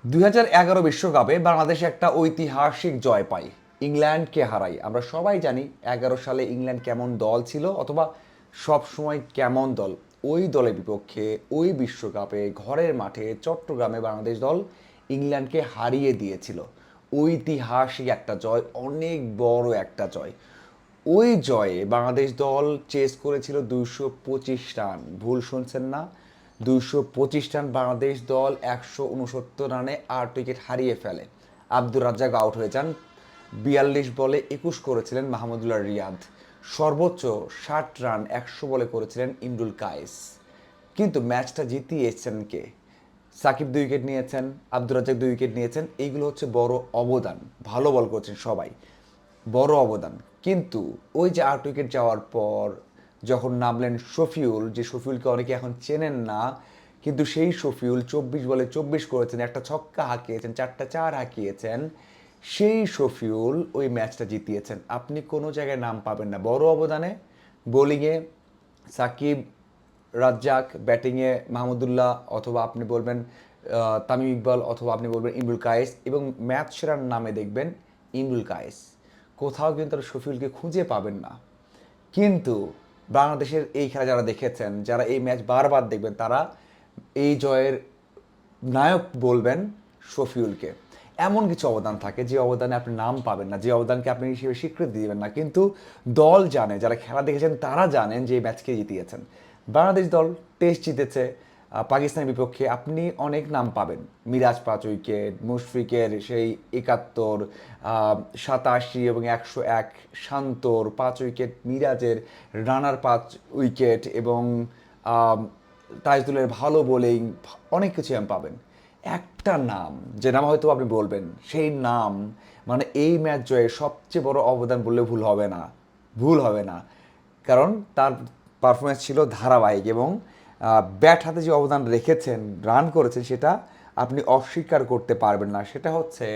2011 বিশ্বকাপে বাংলাদেশ একটা ঐতিহাসিক জয় পায়, ইংল্যান্ডকে হারাই। আমরা সবাই জানি 11 সালে ইংল্যান্ড কেমন দল ছিল, অথবা সব সময় কেমন দল। ওই দলের বিপক্ষে ওই বিশ্বকাপে ঘরের মাঠে চট্টগ্রামে বাংলাদেশ দল ইংল্যান্ডকে হারিয়ে দিয়েছিল। ঐতিহাসিক একটা জয়, অনেক বড় একটা জয়। ওই জয়ে বাংলাদেশ দল চেস করেছিল 225 রান। ভুল শুনছেন না, 225 রান। বাংলাদেশ দল 169 রানে 8 উইকেট হারিয়ে ফেলে। আব্দুর রাজ্জাক আউট হয়ে যান। 42 বলে 21 করেছিলেন মাহমুদুল্লাহ রিয়াদ। সর্বোচ্চ 60 রান 100 বলে করেছিলেন ইমরুল কায়েস। কিন্তু ম্যাচটা জিতিয়েছেন কে? সাকিব 2 উইকেট নিয়েছেন, আব্দুর রাজ্জাক 2 উইকেট নিয়েছেন। এইগুলো হচ্ছে বড় অবদান। ভালো বল করছেন সবাই, বড় অবদান। কিন্তু ওই যে 8 উইকেট যাওয়ার পর যখন নামলেন শফিউল, যে শফিউলকে অনেকে এখন চেনেন না, কিন্তু সেই শফিউল 24 বলে 24 করেছেন, একটা ছক্কা হাঁকিয়েছেন, 4টা 4 হাঁকিয়েছেন। সেই শফিউল ওই ম্যাচটা জিতিয়েছেন। আপনি কোনো জায়গায় নাম পাবেন না বড় অবদানে। বোলিংয়ে সাকিব, রাজ্জাক, ব্যাটিংয়ে মাহমুদুল্লাহ, অথবা আপনি বলবেন তামিম ইকবাল, অথবা আপনি বলবেন ইমরুল কায়েস, এবং ম্যাচ সেরার নামে দেখবেন ইমরুল কায়েস। কোথাও কিন্তু আর শফিউলকে খুঁজে পাবেন না। কিন্তু বাংলাদেশের এই খেলা যারা দেখেছেন, যারা এই ম্যাচ বারবার দেখবেন, তারা এই জয়ের নায়ক বলবেন শফিউলকে। এমন কিছু অবদান থাকে যে অবদানে আপনি নাম পাবেন না, যে অবদানকে আপনি হিসেবে স্বীকৃতি দিবেন না, কিন্তু দল জানে, যারা খেলা দেখেছেন তারা জানেন যে এই ম্যাচকে জিতিয়েছেন। বাংলাদেশ দল টেস্ট জিতেছে পাকিস্তানের বিপক্ষে। আপনি অনেক নাম পাবেন, মিরাজ 5 উইকেট, মুশফিকের সেই 71, 87 এবং 101, শান্তর 5 উইকেট, মিরাজের রানার 5 উইকেট, এবং তাইজুলের ভালো বোলিং, অনেক কিছু আমি পাবেন। একটা নাম, যে নাম হয়তো আপনি বলবেন, সেই নাম মানে এই ম্যাচ জয়ে সবচেয়ে বড় অবদান বললে ভুল হবে না, ভুল হবে না। কারণ তার পারফরমেন্স ছিল ধারাবাহিক, এবং ব্যাট হাতে যে অবদান রেখেছেন, রান করেছেন, সেটা আপনি অস্বীকার করতে পারবেন না। সেটা হচ্ছে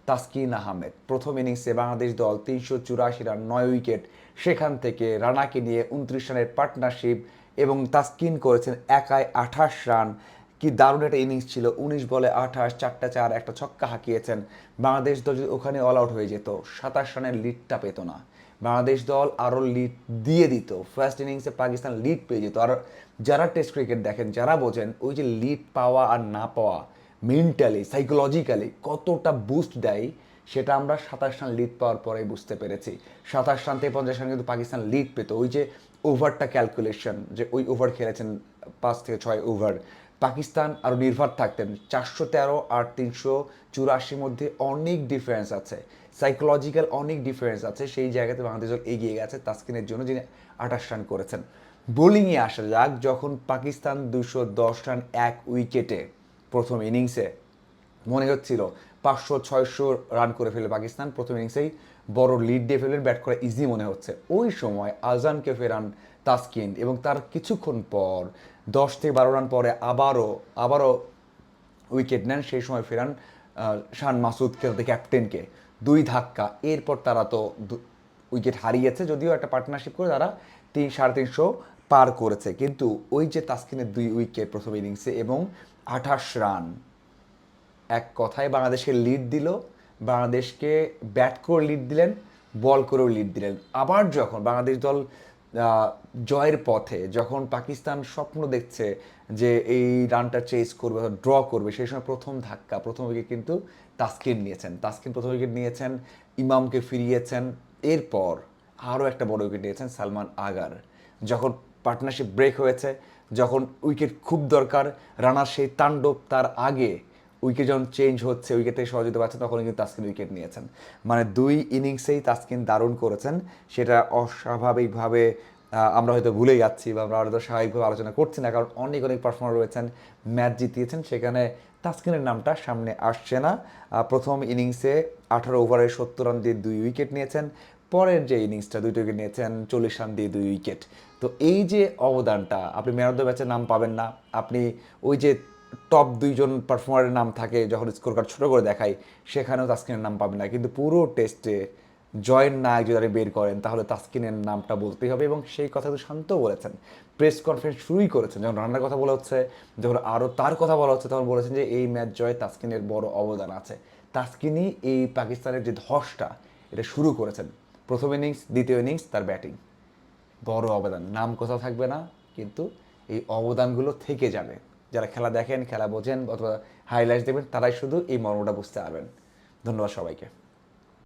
তাসকিন আহমেদ। প্রথম ইনিংসে বাংলাদেশ দল 384 রান, 9 উইকেট, সেখান থেকে রানাকে নিয়ে 29 রানের পার্টনারশিপ, এবং তাসকিন করেছেন একাই 28 রান। কি দারুণ একটা ইনিংস ছিল। 19 বলে 28, 4টা 4, একটা ছক্কা হাঁকিয়েছেন। বাংলাদেশ দল যদি ওখানে অল আউট হয়ে যেত, 27 রানের লিডটা পেত না। বাংলাদেশ দল আরও লিড দিয়ে দিত। ফার্স্ট ইনিংসে পাকিস্তান লিড পেয়ে যেত। আর যারা টেস্ট ক্রিকেট দেখেন, যারা বোঝেন, ওই যে লিড পাওয়া আর না পাওয়া মেন্টালি, সাইকোলজিক্যালি কতটা বুস্ট দেয়, সেটা আমরা 27 রান লিড পাওয়ার পরেই বুঝতে পেরেছি। 27 রান থেকে 50 রান কিন্তু পাকিস্তান লিড পেত। ওই যে ওভারটা ক্যালকুলেশন, যে ওই ওভার খেলেছেন 5 থেকে 6 ওভার, পাকিস্তান আরও নির্ভর থাকতেন। 413 আর 384 মধ্যে অনেক ডিফারেন্স আছে, সাইকোলজিক্যাল অনেক ডিফারেন্স আছে। সেই জায়গাতে বাংলাদেশ দল এগিয়ে গেছে তাসকিনের জন্য, যিনি 28 রান করেছেন। বোলিংয়ে আসা যাক, যখন পাকিস্তান 210 রান 1 উইকেটে প্রথম ইনিংসে, মনে হচ্ছিল 500-600 রান করে ফেলে পাকিস্তান প্রথম ইনিংসেই, বড় লিড দিয়ে ফেলবেন, ব্যাট করা ইজি মনে হচ্ছে। ওই সময় আজানকে ফেরান তাসকিন, এবং তার কিছুক্ষণ পর 10 থেকে 12 রান পরে আবারও উইকেট নেন। সেই সময় ফেরান শান মাসুদকে, তাদের ক্যাপ্টেনকে। 2 ধাক্কা, এরপর তারা তো উইকেট হারিয়েছে, যদিও একটা পার্টনারশিপ করে তারা 300-350 পার করেছে। কিন্তু ওই যে তাসকিনের 2 উইকেট প্রথম ইনিংসে এবং 28 রান, এক কথায় বাংলাদেশকে লিড দিল। বাংলাদেশকে ব্যাট করে লিড দিলেন, বল করেও লিড দিলেন। আবার যখন বাংলাদেশ দল জয়ের পথে, যখন পাকিস্তান স্বপ্ন দেখছে যে এই রানটা চেস করবে, ড্র করবে, সেই সময় প্রথম ধাক্কা, প্রথম উইকেট কিন্তু তাসকিন নিয়েছেন। তাসকিন প্রথম উইকেট নিয়েছেন, ইমামকে ফিরিয়েছেন। এরপর আরও একটা বড় উইকেট নিয়েছেন সালমান আগার। যখন পার্টনারশিপ ব্রেক হয়েছে, যখন উইকেট খুব দরকার, রানার সেই তাণ্ডব, তার আগে উইকেট যখন চেঞ্জ হচ্ছে, উইকেট থেকে সহযোগিতা পাচ্ছে, তখন কিন্তু তাসকিন উইকেট নিয়েছেন। মানে 2 ইনিংসেই তাসকিন দারুণ করেছেন। সেটা অস্বাভাবিকভাবে আমরা হয়তো ভুলে যাচ্ছি, বা আমরা হয়তো স্বাভাবিকভাবে আলোচনা করছি না, কারণ অনেক অনেক পারফর্মার রয়েছেন, ম্যাচ জিতিয়েছেন, সেখানে তাসকিনের নামটা সামনে আসছে না। প্রথম ইনিংসে 18 ওভারে 70 রান দিয়ে 2 উইকেট নিয়েছেন। পরের যে ইনিংসটা 2টা উইকেট নিয়েছেন, 40 রান দিয়ে 2 উইকেট। তো এই যে অবদানটা, আপনি ম্যান অফ দ্য ম্যাচের নাম পাবেন না। আপনি ওই যে টপ 2জন পারফর্মারের নাম থাকে যখন স্কোর কার্ড ছোটো করে দেখায়, সেখানেও তাসকিনের নাম পাবেন না। কিন্তু পুরো টেস্টে জয়ের নায়ক যদি আপনি বের করেন, তাহলে তাসকিনের নামটা বলতেই হবে, এবং সেই কথা তো শান্তও বলেছেন। প্রেস কনফারেন্স শুরুই করেছেন, যখন রান্নার কথা বলা হচ্ছে, যখন আরও তার কথা বলা হচ্ছে, তখন বলেছেন যে এই ম্যাচ জয়ে তাসকিনের বড় অবদান আছে। তাসকিনই এই পাকিস্তানের যে ধসটা এটা শুরু করেছেন। প্রথম ইনিংস, দ্বিতীয় ইনিংস তার ব্যাটিং, বড় অবদান, নাম কোথাও থাকবে না, কিন্তু এই অবদানগুলো থেকে যাবে। যারা খেলা দেখেন, খেলা বোঝেন অথবা হাইলাইটস দেখবেন, তারাই শুধু এই মর্মটা বুঝতে পারবেন। ধন্যবাদ সবাইকে।